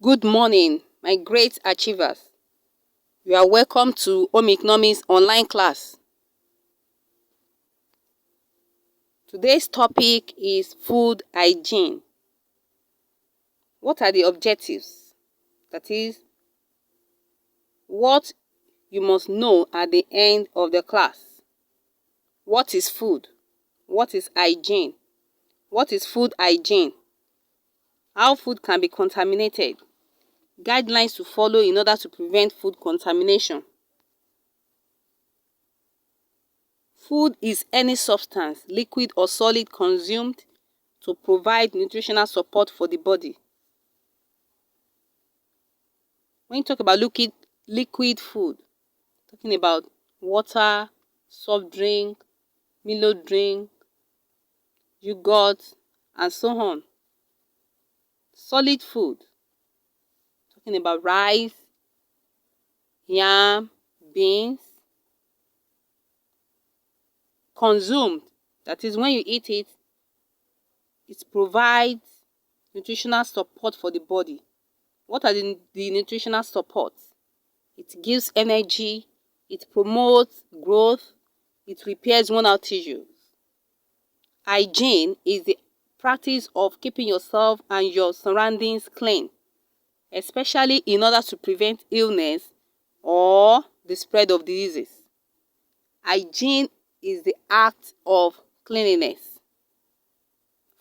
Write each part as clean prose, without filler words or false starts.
Good morning, my great achievers. You are welcome to Home Economics online class. Today's topic is food hygiene. What are the objectives? That is, what you must know at the end of the class. What is food? What is hygiene? What is food hygiene? How food can be contaminated? Guidelines to follow in order to prevent food contamination. Food is any substance, liquid or solid, consumed to provide nutritional support for the body. When you talk about liquid food, talking about water, soft drink, Milo drink, yogurt, and so on. Solid food, talking about rice, yam, beans. Consumed, that is when you eat it, it provides nutritional support for the body. What are the nutritional supports? It gives energy, it promotes growth, it repairs worn-out tissues. Hygiene is the practice of keeping yourself and your surroundings clean, especially in order to prevent illness or the spread of diseases. Hygiene is the act of cleanliness.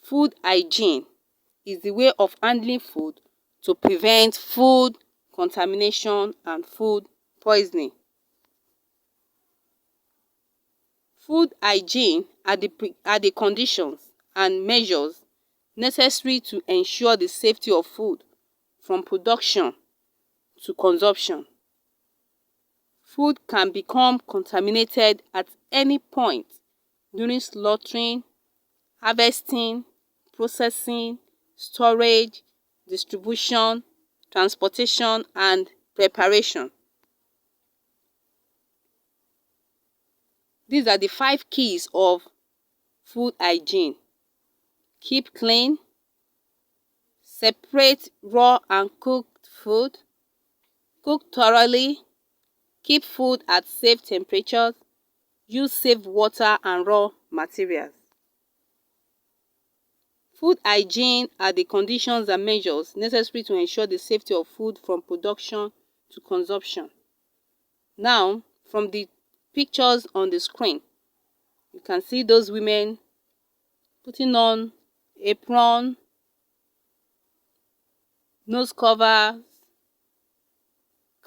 Food hygiene is the way of handling food to prevent food contamination and food poisoning. Food hygiene are the conditions and measures necessary to ensure the safety of food from production to consumption. Food can become contaminated at any point during slaughtering, harvesting, processing, storage, distribution, transportation, and preparation. These are the 5 keys of food hygiene. Keep clean, separate raw and cooked food, cook thoroughly, keep food at safe temperatures, use safe water and raw materials. Food hygiene are the conditions and measures necessary to ensure the safety of food from production to consumption. Now, from the pictures on the screen, you can see those women putting on apron, nose covers,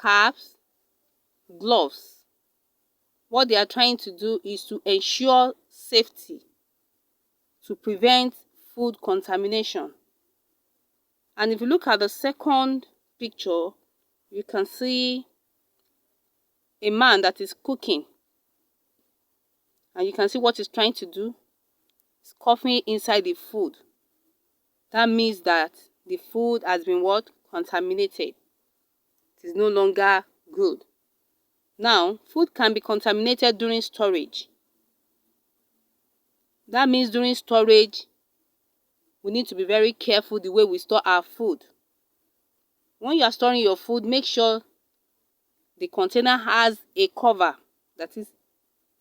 caps, gloves. What they are trying to do is to ensure safety, to prevent food contamination. And if you look at the second picture, you can see a man that is cooking. And you can see what he's trying to do. He's coughing inside the food. That means that the food has been what? Contaminated. It is no longer good. Now, food can be contaminated during storage. That means during storage, we need to be very careful the way we store our food. When you are storing your food, make sure the container has a cover, that is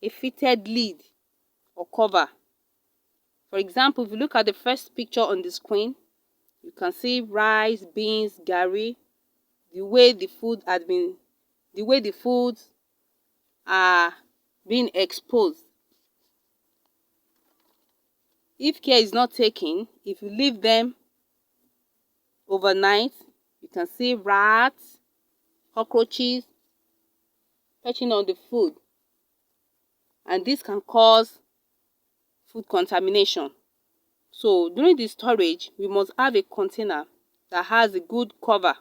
a fitted lid or cover. For example, if you look at the first picture on the screen, you can see rice, beans, garri, the way the foods are being exposed. If care is not taken, if you leave them overnight, you can see rats, cockroaches perching on the food, and this can cause food contamination. So during the storage, we must have a container that has a good cover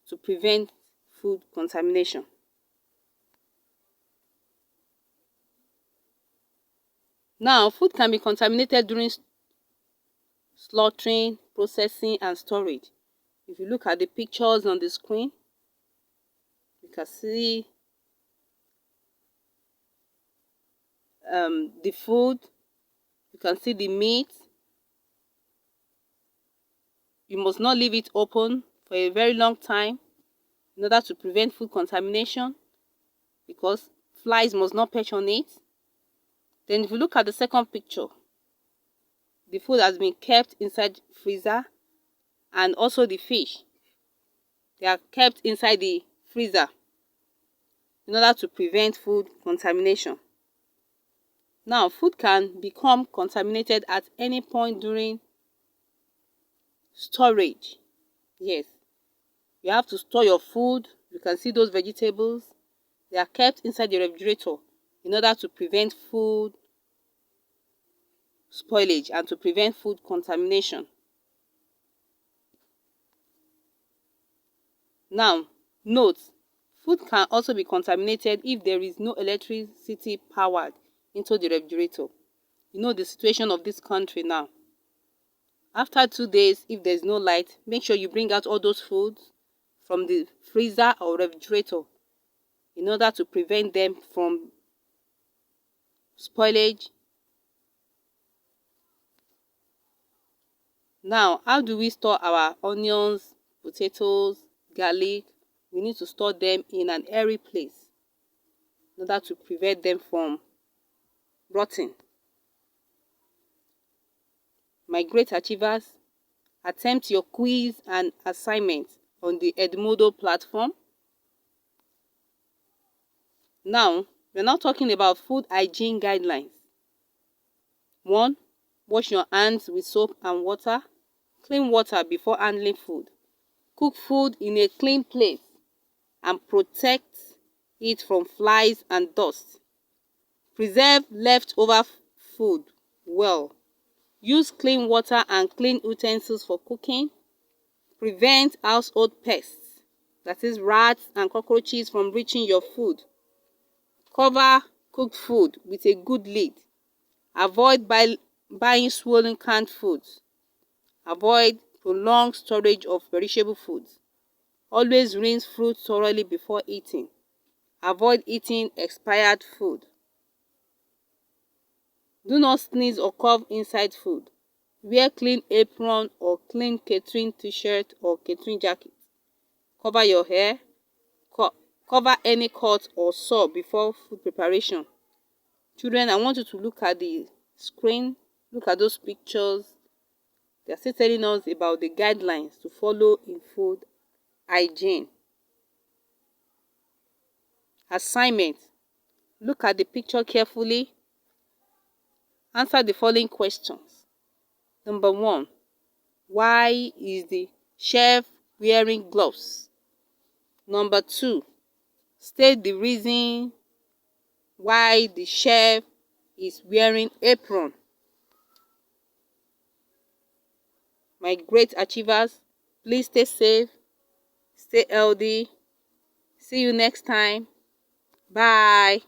to prevent food contamination. Now, food can be contaminated during slaughtering, processing, and storage. If you look at the pictures on the screen, you can see the food, you can see the meat, you must not leave it open for a very long time in order to prevent food contamination, because flies must not perch on it. Then if you look at the second picture, the food has been kept inside freezer, and also the fish, they are kept inside the freezer in order to prevent food contamination. Now, food can become contaminated at any point during storage. Yes, you have to store your food. You can see those vegetables. They are kept inside the refrigerator in order to prevent food spoilage and to prevent food contamination. Now, note, food can also be contaminated if there is no electricity powered into the refrigerator. You know the situation of this country now. After 2 days, if there's no light, make sure you bring out all those foods from the freezer or refrigerator in order to prevent them from spoilage. Now, how do we store our onions, potatoes, garlic? We need to store them in an airy place in order to prevent them from rotting. My great achievers, attempt your quiz and assignment on the Edmodo platform. Now, we're now talking about food hygiene guidelines. 1. Wash your hands with soap and water. Clean water before handling food. Cook food in a clean place and protect it from flies and dust. Preserve leftover food well. Use clean water and clean utensils for cooking. Prevent household pests, that is rats and cockroaches, from reaching your food. Cover cooked food with a good lid. Avoid buying swollen canned foods. Avoid prolonged storage of perishable foods. Always rinse fruit thoroughly before eating. Avoid eating expired food. Do not sneeze or cough inside food. Wear clean apron or clean catering t-shirt or catering jacket. Cover your hair. Cover any cut or sore before food preparation. Children, I want you to look at the screen. Look at those pictures. They are still telling us about the guidelines to follow in food hygiene. Assignment. Look at the picture carefully. Answer the following questions. Number 1. Why is the chef wearing gloves? Number 2. State the reason why the chef is wearing apron. My great achievers, please stay safe, stay healthy. See you next time. Bye.